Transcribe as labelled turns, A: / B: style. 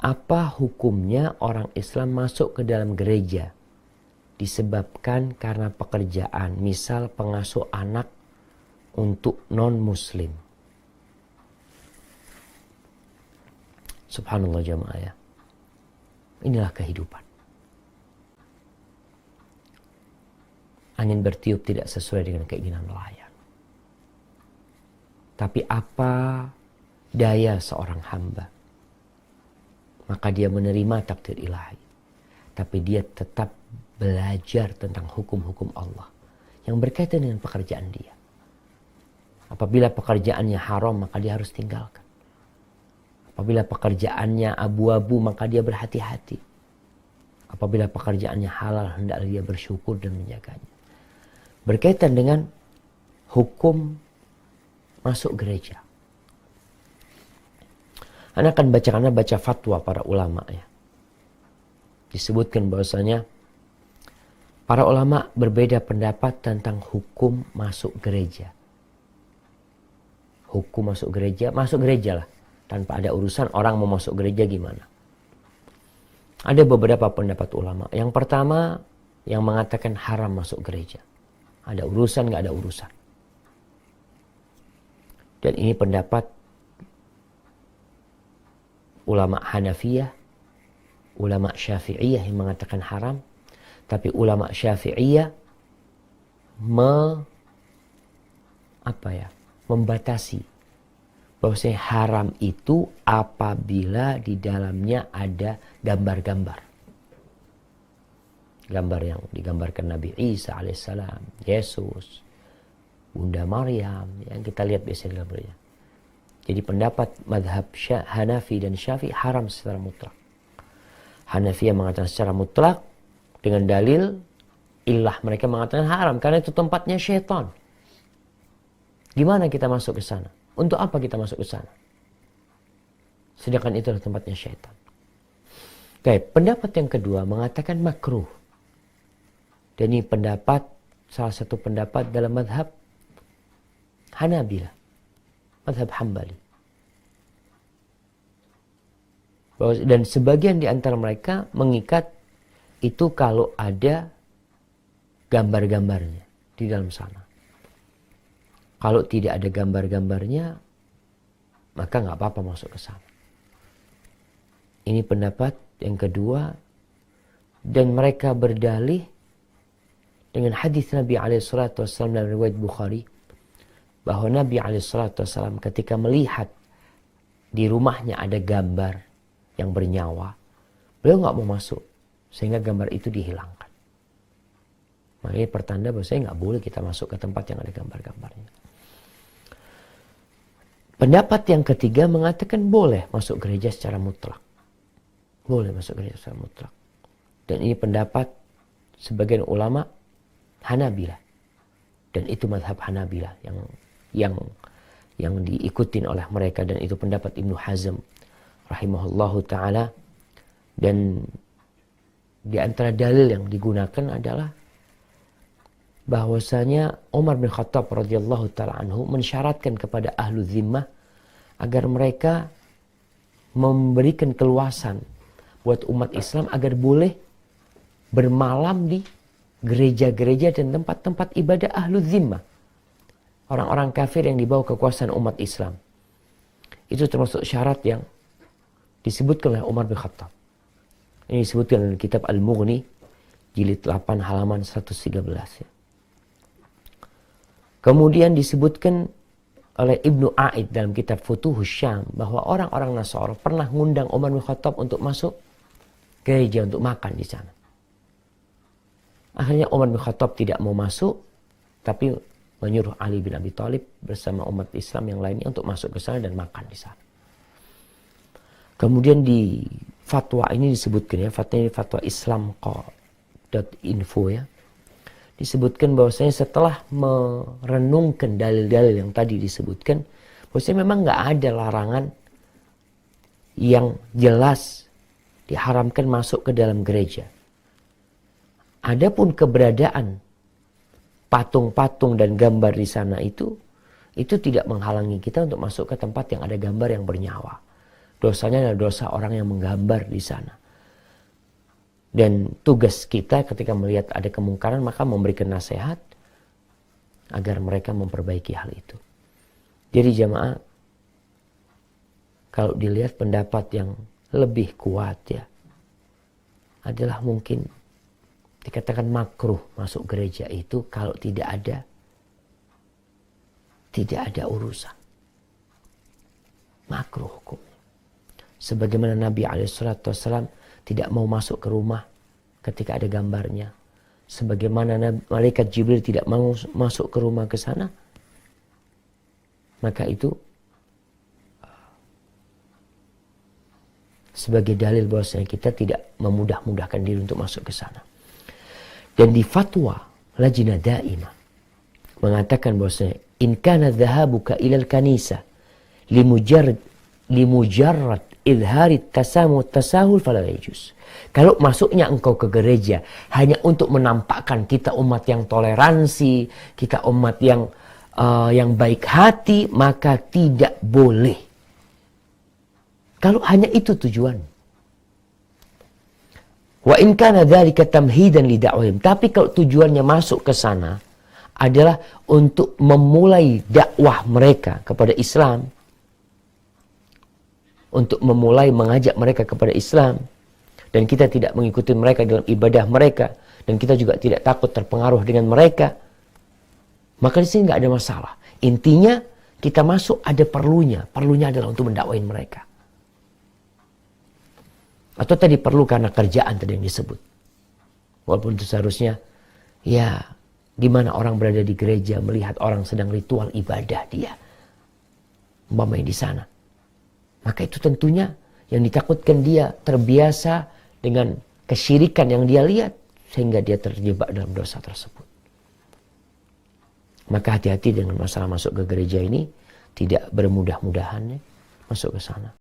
A: apa hukumnya orang Islam masuk ke dalam gereja disebabkan karena pekerjaan, misal pengasuh anak untuk non-muslim. Subhanallah jamaah ya. Inilah kehidupan. Angin bertiup tidak sesuai dengan keinginan nelayan. Tapi apa daya seorang hamba? Maka dia menerima takdir ilahi. Tapi dia tetap belajar tentang hukum-hukum Allah yang berkaitan dengan pekerjaan dia. Apabila pekerjaannya haram, maka dia harus tinggalkan. Apabila pekerjaannya abu-abu, maka dia berhati-hati. Apabila pekerjaannya halal, hendaklah dia bersyukur dan menjaganya. Berkaitan dengan hukum masuk gereja. Anda akan baca fatwa para ulama ya. Disebutkan bahwasanya para ulama berbeda pendapat tentang hukum masuk gereja. Hukum masuk gereja lah. Tanpa ada urusan orang mau masuk gereja gimana. Ada beberapa pendapat ulama. Yang pertama yang mengatakan haram masuk gereja. Ada urusan nggak ada urusan. Dan ini pendapat ulama Hanafiyah, ulama Syafi'iyah yang mengatakan haram. Tapi ulama Syafi'iyah membatasi bahwasanya haram itu apabila di dalamnya ada gambar-gambar. Gambar yang digambarkan Nabi Isa alaihissalam, Yesus, Bunda Maryam, yang kita lihat biasanya gambarnya. Jadi pendapat madhab Hanafi dan Syafi'i haram secara mutlak. Hanafi yang mengatakan secara mutlak dengan dalil illah, mereka mengatakan haram karena itu tempatnya syaitan. Gimana kita masuk ke sana? Untuk apa kita masuk ke sana? Sedangkan itu adalah tempatnya syaitan. Oke, pendapat yang kedua mengatakan makruh. Dan ini salah satu pendapat dalam madhab Hanabilah, madhab Hambali. Dan sebagian di antara mereka mengikat itu kalau ada gambar-gambarnya di dalam sana. Kalau tidak ada gambar-gambarnya, maka nggak apa-apa masuk ke sana. Ini pendapat yang kedua. Dan mereka berdalih dengan hadis Nabi SAW dalam riwayat Bukhari. Bahwa Nabi SAW ketika melihat di rumahnya ada gambar yang bernyawa, beliau nggak mau masuk. Sehingga gambar itu dihilangkan. Makanya pertanda bahwa saya nggak boleh kita masuk ke tempat yang ada gambar-gambarnya. Pendapat yang ketiga mengatakan boleh masuk gereja secara mutlak. Boleh masuk gereja secara mutlak. Dan ini pendapat sebagian ulama Hanabilah. Dan itu mazhab Hanabilah yang diikutin oleh mereka. Dan itu pendapat Ibnu Hazm rahimahullahu ta'ala. Dan di antara dalil yang digunakan adalah bahwasanya Umar bin Khattab radhiyallahu ta'ala anhu mensyaratkan kepada ahlu zimmah agar mereka memberikan keluasan buat umat Islam agar boleh bermalam di gereja-gereja dan tempat-tempat ibadah ahlu zimmah. Orang-orang kafir yang dibawa kekuasaan umat Islam. Itu termasuk syarat yang disebutkan oleh Umar bin Khattab. Ini disebutkan dalam kitab Al-Mughni jilid 8 halaman 113 ya. Kemudian disebutkan oleh Ibnu A'id dalam kitab Futuhus Syam bahwa orang-orang Nasara pernah ngundang Umar bin Khattab untuk masuk gereja untuk makan di sana. Akhirnya Umar bin Khattab tidak mau masuk, tapi menyuruh Ali bin Abi Thalib bersama umat Islam yang lainnya untuk masuk ke sana dan makan di sana. Kemudian di fatwa ini disebutkan ya, fatwa islamqa.info ya. Disebutkan bahwasanya setelah merenungkan dalil-dalil yang tadi disebutkan, bahwasanya memang nggak ada larangan yang jelas diharamkan masuk ke dalam gereja. Adapun keberadaan patung-patung dan gambar di sana itu tidak menghalangi kita untuk masuk ke tempat yang ada gambar yang bernyawa. dosanya adalah dosa orang yang menggambar di sana. Dan tugas kita ketika melihat ada kemungkaran maka memberikan nasihat agar mereka memperbaiki hal itu. Jadi jamaah, kalau dilihat pendapat yang lebih kuat ya, adalah mungkin dikatakan makruh masuk gereja itu kalau tidak ada urusan. Makruh hukumnya. Sebagaimana Nabi SAW tidak mau masuk ke rumah ketika ada gambarnya. Sebagaimana malaikat Jibril tidak mau masuk ke rumah ke sana. Maka itu sebagai dalil bahwasanya kita tidak memudah-mudahkan diri untuk masuk ke sana. Dan di fatwa Lajnah Daimah mengatakan bahwasanya in kana dhahabuka ilal kanisa limujarrad idhari tasamu tasahul fala yajuz. Kalau masuknya engkau ke gereja hanya untuk menampakkan kita umat yang toleransi, kita umat yang baik hati, maka tidak boleh. Kalau hanya itu tujuan. Wa in kana dzalika tamhidan li da'wahum. Tapi kalau tujuannya masuk ke sana adalah untuk memulai dakwah mereka kepada Islam, untuk memulai mengajak mereka kepada Islam, dan kita tidak mengikuti mereka dalam ibadah mereka, dan kita juga tidak takut terpengaruh dengan mereka, maka di sini nggak ada masalah. Intinya kita masuk ada perlunya adalah untuk mendakwain mereka. Atau tadi perlu karena kerjaan tadi yang disebut. Walaupun itu seharusnya, ya gimana orang berada di gereja melihat orang sedang ritual ibadah dia, umpamanya di sana. Maka itu tentunya yang ditakutkan dia terbiasa dengan kesyirikan yang dia lihat, sehingga dia terjebak dalam dosa tersebut. Maka hati-hati dengan masalah masuk ke gereja ini, tidak bermudah-mudahan masuk ke sana.